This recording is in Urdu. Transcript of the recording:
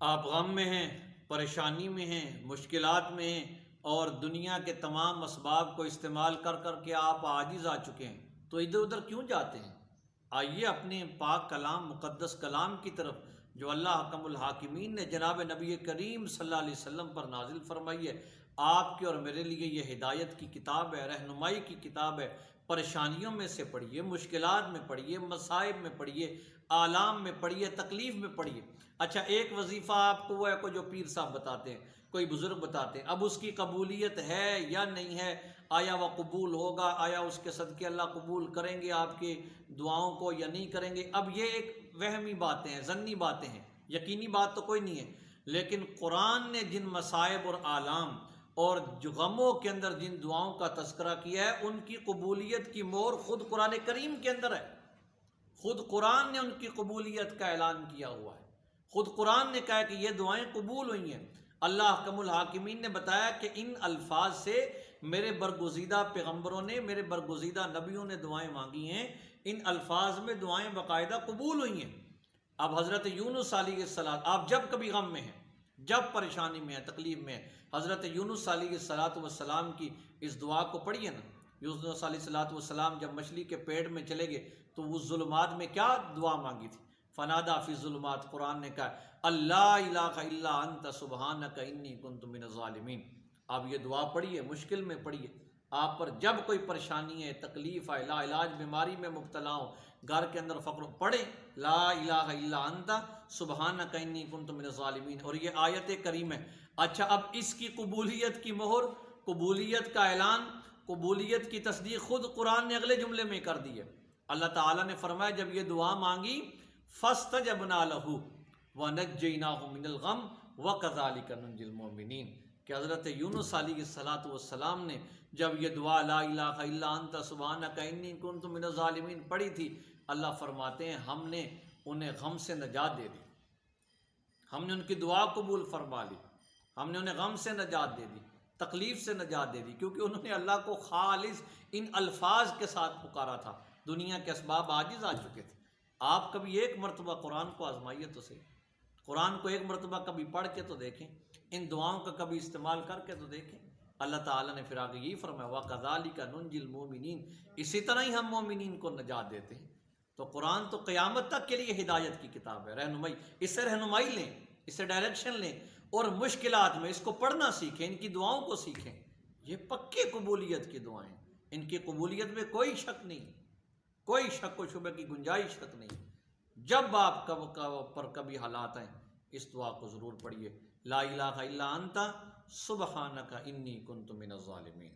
آپ غم میں ہیں، پریشانی میں ہیں، مشکلات میں ہیں، اور دنیا کے تمام اسباب کو استعمال کر کر کے آپ عاجز آ چکے ہیں، تو ادھر ادھر کیوں جاتے ہیں؟ آئیے اپنے پاک کلام، مقدس کلام کی طرف، جو اللہ حکم الحاکمین نے جناب نبی کریم صلی اللہ علیہ وسلم پر نازل فرمائی ہے۔ آپ کے اور میرے لیے یہ ہدایت کی کتاب ہے، رہنمائی کی کتاب ہے۔ پریشانیوں میں سے پڑھیے، مشکلات میں پڑھیے، مصائب میں پڑھیے، آلام میں پڑھیے، تکلیف میں پڑھیے۔ اچھا، ایک وظیفہ آپ کو وہ ہے کو جو پیر صاحب بتاتے ہیں، کوئی بزرگ بتاتے ہیں، اب اس کی قبولیت ہے یا نہیں ہے، آیا وہ قبول ہوگا، آیا اس کے صدقے اللہ قبول کریں گے آپ کی دعاؤں کو یا نہیں کریں گے، اب یہ ایک وہمی باتیں ہیں، ظنی باتیں ہیں، یقینی بات تو کوئی نہیں ہے۔ لیکن قرآن نے جن مصائب اور آلام اور جو غموں کے اندر جن دعاؤں کا تذکرہ کیا ہے، ان کی قبولیت کی مہر خود قرآن کریم کے اندر ہے۔ خود قرآن نے ان کی قبولیت کا اعلان کیا ہوا ہے۔ خود قرآن نے کہا کہ یہ دعائیں قبول ہوئی ہیں۔ اللہ حکم الحاکمین نے بتایا کہ ان الفاظ سے میرے برگزیدہ پیغمبروں نے، میرے برگزیدہ نبیوں نے دعائیں مانگی ہیں، ان الفاظ میں دعائیں باقاعدہ قبول ہوئی ہیں۔ اب حضرت یونس علیہ السلام، آپ جب کبھی غم میں ہیں، جب پریشانی میں ہیں، تکلیف میں ہیں، حضرت یونس علیہ السلام کی اس دعا کو پڑھیے نا۔ یونس علیہ السلام جب مچھلی کے پیٹ میں چلے گئے تو اس ظلمات میں کیا دعا مانگی تھی؟ فنادا فی الظلمات، قرآن نے کہا اللہ الہ الا انت سبحانک انی کنت من الظالمین۔ آپ یہ دعا پڑھیے، مشکل میں پڑھیے، آپ پر جب کوئی پریشانی ہے، تکلیف ہے، لا علاج بیماری میں مبتلا ہو، گھر کے اندر فقر، پڑھیں لا الہ الا انت سبحانک انی کنت من الظالمین، اور یہ آیت کریم ہے۔ اچھا، اب اس کی قبولیت کی مہر، قبولیت کا اعلان، قبولیت کی تصدیق خود قرآن نے اگلے جملے میں کر دی ہے۔ اللہ تعالیٰ نے فرمایا جب یہ دعا مانگی فاستجبنا لہ ونجیناہ من الغم وکذالک ننجی المؤمنین، کہ حضرت یونس علیہ السلام نے جب یہ دعا لا الہ الا انت سبحانک انی کنت من الظالمین پڑھی تھی، اللہ فرماتے ہیں ہم نے انہیں غم سے نجات دے دی، ہم نے ان کی دعا قبول فرما لی، ہم نے انہیں غم سے نجات دے دی، تکلیف سے نجات دے دی، کیونکہ انہوں نے اللہ کو خالص ان الفاظ کے ساتھ پکارا تھا۔ دنیا کے اسباب عاجز آ چکے تھے۔ آپ کبھی ایک مرتبہ قرآن کو آزمائیے تو صحیح، قرآن کو ایک مرتبہ کبھی پڑھ کے تو دیکھیں، ان دعاؤں کا کبھی استعمال کر کے تو دیکھیں۔ اللہ تعالیٰ نے پھر آگے یہی فرمایا وَكَذَلِكَ نُنْجِي الْمُؤْمِنِينَ، اسی طرح ہی ہم مومنین کو نجات دیتے ہیں۔ تو قرآن تو قیامت تک کے لیے ہدایت کی کتاب ہے، رہنمائی، اس سے رہنمائی لیں، اس سے ڈائریکشن لیں، اور مشکلات میں اس کو پڑھنا سیکھیں، ان کی دعاؤں کو سیکھیں۔ یہ پکی قبولیت کی دعائیں، ان کی قبولیت میں کوئی شک نہیں، کوئی شک و شبہ کی گنجائش تک نہیں۔ جب آپ پر کبھی حالات آئیں، اس دعا کو ضرور پڑھیے، لا الہ الا انت سبحانک انی کنت من الظالمین۔